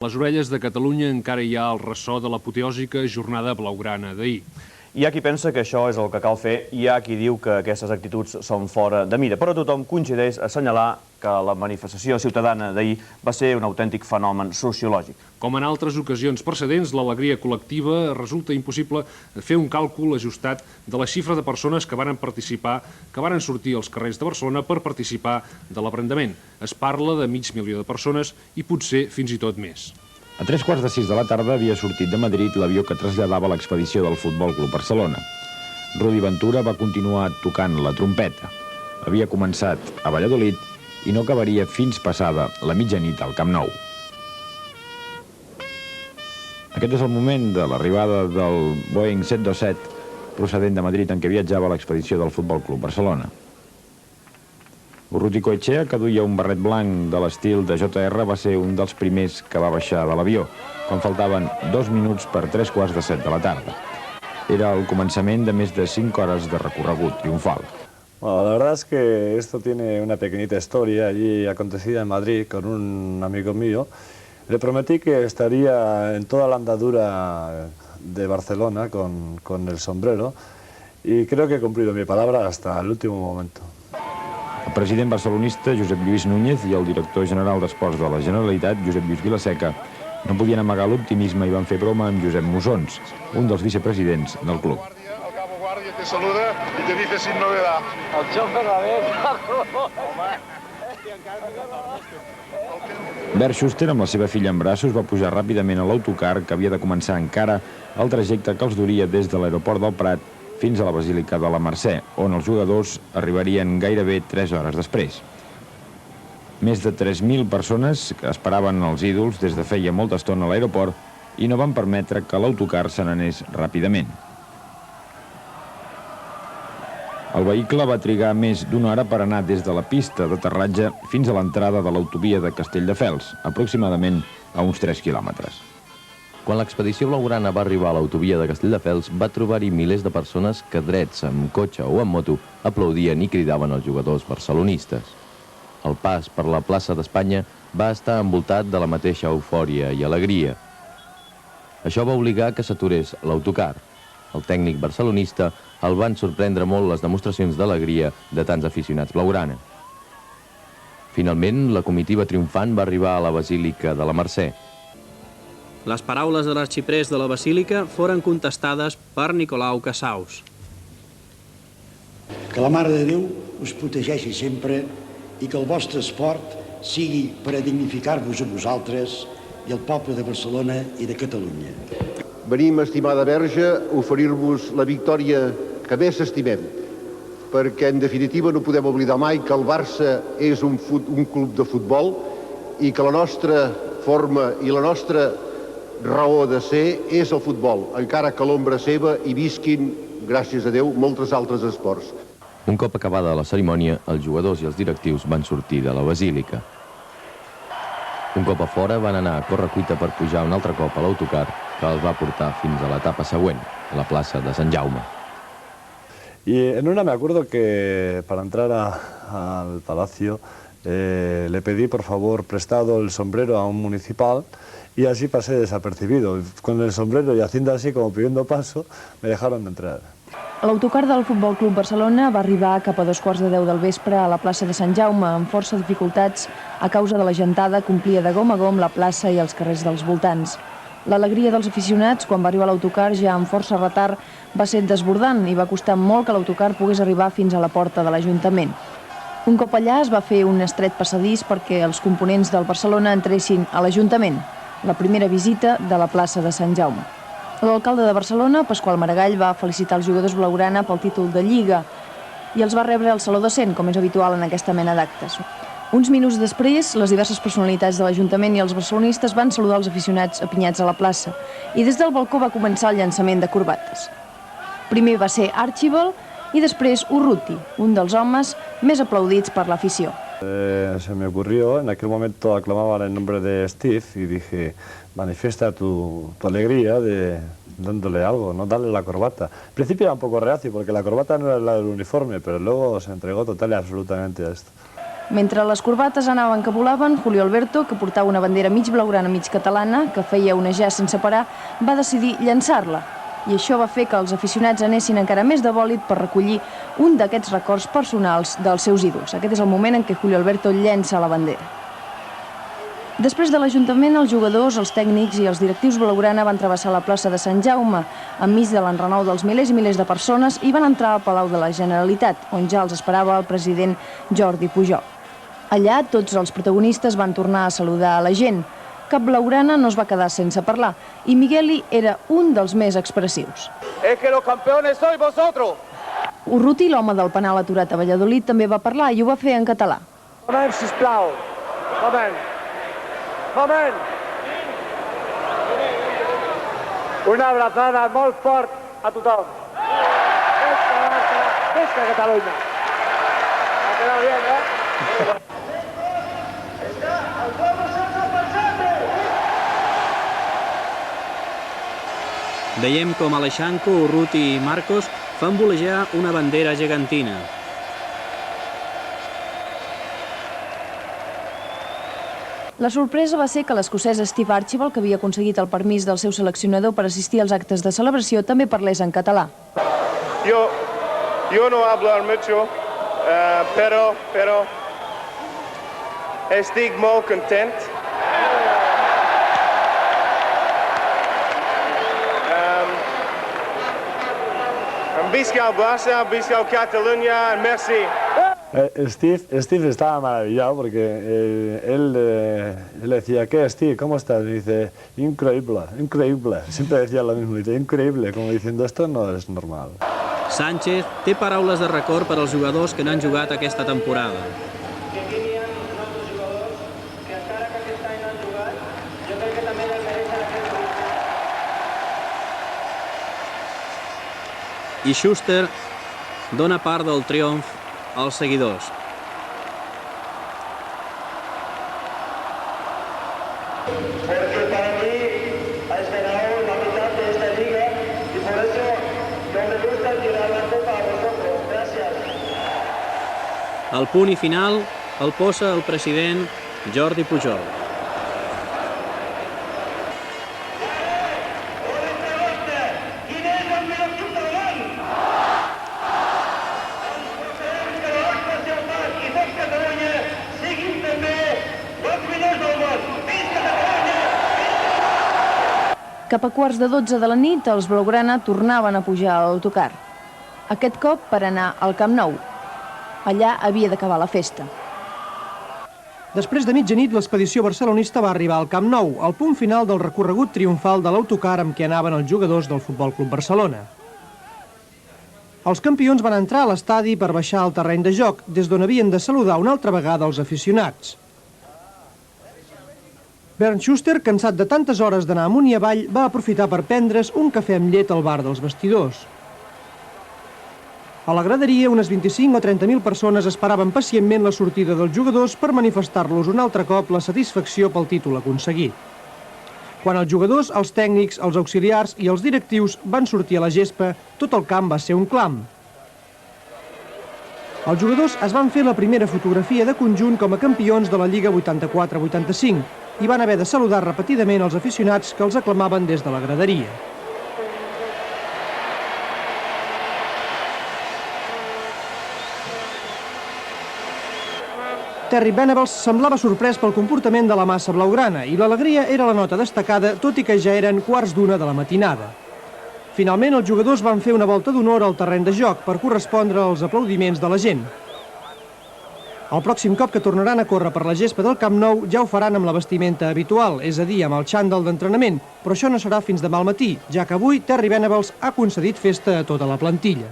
A les orelles de Catalunya encara hi ha el ressò de l'apoteòsica jornada blaugrana d'ahir. Hi ha qui pensa que això és el que cal fer i hi ha qui diu que aquestes actituds són fora de mira, però tothom coincideix a assenyalar que la manifestació ciutadana d'ahir va ser un autèntic fenomen sociològic. Com en altres ocasions precedents, l'alegria col·lectiva resulta impossible fer un càlcul ajustat de la xifra de persones que varen participar, que varen sortir als carrers de Barcelona per participar de l'aprendament. Es parla de mig milió de persones i potser fins i tot més. A 3:45 de la tarda havia sortit de Madrid l'avió que traslladava l'expedició del Futbol Club Barcelona. Rudi Ventura va continuar tocant la trompeta. Havia començat a Valladolid i no acabaria fins passada la mitjanit al Camp Nou. Aquest és el moment de l'arribada del Boeing 727 procedent de Madrid en què viatjava l'expedició del Futbol Club Barcelona. Urruti Coetxea, que duia un barret blanc de l'estil de JR, va ser un dels primers que va baixar de l'avió, quan faltaven 2 minuts per 3:45 de la tarda. Era el començament de més de 5 hores de recorregut triomfal. Bueno, la verdad es que esto tiene una pequeñita historia allí acontecida en Madrid con un amigo mío. Le prometí que estaría en toda la andadura de Barcelona con el sombrero y creo que he cumplido mi palabra hasta el último momento. El president barcelonista, Josep Lluís Núñez, i el director general d'Esports de la Generalitat, Josep Lluís Vilaseca, no podien amagar l'optimisme i van fer broma amb Josep Mussons, un dels vicepresidents del club. El cabo guardia te saluda y te dice sin novedad. El xofer va bé. Bert Schuster, amb la seva filla en braços, va pujar ràpidament a l'autocar que havia de començar encara el trajecte que els duria des de l'aeroport del Prat fins a la Basílica de la Mercè, on els jugadors arribarien gairebé 3 hores després. Més de 3.000 persones esperaven els ídols des de feia molta estona a l'aeroport i no van permetre que l'autocar se n'anés ràpidament. El vehicle va trigar més d'una hora per anar des de la pista d'aterratge fins a l'entrada de l'autovia de Castelldefels, aproximadament a uns 3 quilòmetres. Quan l'expedició blaugrana va arribar a l'autovia de Castelldefels, va trobar-hi milers de persones que drets, amb cotxe o amb moto, aplaudien i cridaven els jugadors barcelonistes. El pas per la plaça d'Espanya va estar envoltat de la mateixa eufòria i alegria. Això va obligar que s'aturés l'autocar. El tècnic barcelonista el van sorprendre molt les demostracions d'alegria de tants aficionats blaugrana. Finalment, la comitiva triomfant va arribar a la Basílica de la Mercè. Les paraules de l'arxiprés de la Basílica foren contestades per Nicolau Cassaus. Que la Mare de Déu us protegeixi sempre i que el vostre esport sigui per a dignificar-vos a vosaltres i al poble de Barcelona i de Catalunya. Venim, estimada Verge, a oferir-vos la victòria que més estimem, perquè en definitiva no podem oblidar mai que el Barça és un club de futbol i que la nostra forma i la nostra raó de ser és el futbol, encara que a l'ombra seva hi visquin, gràcies a Déu, moltes altres esports. Un cop acabada la cerimònia, els jugadors i els directius van sortir de la Basílica. Un cop a fora van anar a correcuita per pujar un altre cop a l'autocar que els va portar fins a l'etapa següent, a la plaça de Sant Jaume. Y en una me acuerdo que para entrar al palacio le pedí por favor prestado el sombrero a un municipal y así pasé desapercibido. Con el sombrero y haciendo así como pidiendo paso me dejaron de entrar. L'autocar del Futbol Club Barcelona va arribar cap a 2:15 del vespre a la plaça de Sant Jaume amb força dificultats a causa de la gentada que omplia de gom a gom la plaça i els carrers dels voltants. L'alegria dels aficionats quan va arribar l'autocar ja amb força retard va ser desbordant i va costar molt que l'autocar pogués arribar fins a la porta de l'Ajuntament. Un cop allà es va fer un estret passadís perquè els components del Barcelona entressin a l'Ajuntament, la primera visita de la plaça de Sant Jaume. L'alcalde de Barcelona, Pasqual Maragall, va felicitar els jugadors blaugrana pel títol de Lliga i els va rebre al Saló de Cent, com és habitual en aquesta mena d'actes. Uns minuts després, les diverses personalitats de l'Ajuntament i els barcelonistes van saludar els aficionats apinyats a la plaça i des del balcó va començar el llançament de corbates. Primer va ser Archibald i després Urruti, un dels homes més aplaudits per l'afició. Se me ocurrió, en aquel momento aclamaban el nombre de Steve y dije, manifiesta tu alegría dándole algo, no darle la corbata. Al principio era un poco reacio porque la corbata no era la del uniforme, pero luego se entregó total y absolutamente a esto. Mentre les corbates anaven que volaven, Julio Alberto, que portava una bandera mig blaugrana mig catalana, que feia onejar sense parar, va decidir llançar-la. I això va fer que els aficionats anessin encara més de bòlit per recollir un d'aquests records personals dels seus ídols. Aquest és el moment en què Julio Alberto llença la bandera. Després de l'Ajuntament, els jugadors, els tècnics i els directius blaugrana van travessar la plaça de Sant Jaume, enmig de l'enrenou dels milers i milers de persones, i van entrar al Palau de la Generalitat, on ja els esperava el president Jordi Pujol. Allà, tots els protagonistes van tornar a saludar a la gent. Cap blaugrana no es va quedar sense parlar, i Migueli era un dels més expressius. Es que los campeones sois vosotros. Urruti, l'home del penal aturat a Valladolid, també va parlar i ho va fer en català. Moment, sisplau. Moment. Moment. Una abraçada molt fort a tothom. Visca Catalunya. Ha quedat bien, eh? Veiem com Aleixanco, Urruti i Marcos fan volejar una bandera gegantina. La sorpresa va ser que l'escocès Steve Archibald, que havia aconseguit el permís del seu seleccionador per assistir als actes de celebració, també parlés en català. Yo no hablo mucho, pero estic molt content. Visca el Barça, visca el Catalunya, merci. Steve estaba maravillado porque él le decía, ¿qué, Steve? ¿Cómo estás? Y dice, increíble, increíble. Siempre decía lo mismo, dice, increíble, como diciendo, esto no es normal. Sánchez té paraules de record per als jugadors que no han jugat aquesta temporada. I Schuster dona part del triomf als seguidors. Porque para mí has ganado la mitad de esta liga y por eso no me gusta tirar la copa a vosotros. Gracias. Al punt i final el posa el president Jordi Pujol. Cap a quarts de 12 de la nit, els blaugrana tornaven a pujar a l'autocar. Aquest cop per anar al Camp Nou. Allà havia d'acabar la festa. Després de mitjanit, l'expedició barcelonista va arribar al Camp Nou, al punt final del recorregut triomfal de l'autocar amb què anaven els jugadors del Futbol Club Barcelona. Els campions van entrar a l'estadi per baixar al terreny de joc, des d'on havien de saludar una altra vegada els aficionats. Bernd Schuster, cansat de tantes hores d'anar amunt i avall, va aprofitar per prendre's un cafè amb llet al bar dels vestidors. A la graderia, unes 25 o 30.000 persones esperaven pacientment la sortida dels jugadors per manifestar-los un altre cop la satisfacció pel títol aconseguit. Quan els jugadors, els tècnics, els auxiliars i els directius van sortir a la gespa, tot el camp va ser un clam. Els jugadors es van fer la primera fotografia de conjunt com a campions de la Lliga 84-85 i van haver de saludar repetidament els aficionats que els aclamaven des de la graderia. Terry Venables semblava sorprès pel comportament de la massa blaugrana i l'alegria era la nota destacada, tot i que ja eren 1:15 de la matinada. Finalment, els jugadors van fer una volta d'honor al terreny de joc per correspondre als aplaudiments de la gent. El pròxim cop que tornaran a córrer per la gespa del Camp Nou ja ho faran amb la vestimenta habitual, és a dir, amb el xandall d'entrenament, però això no serà fins demà al matí, ja que avui Terry Venables ha concedit festa a tota la plantilla.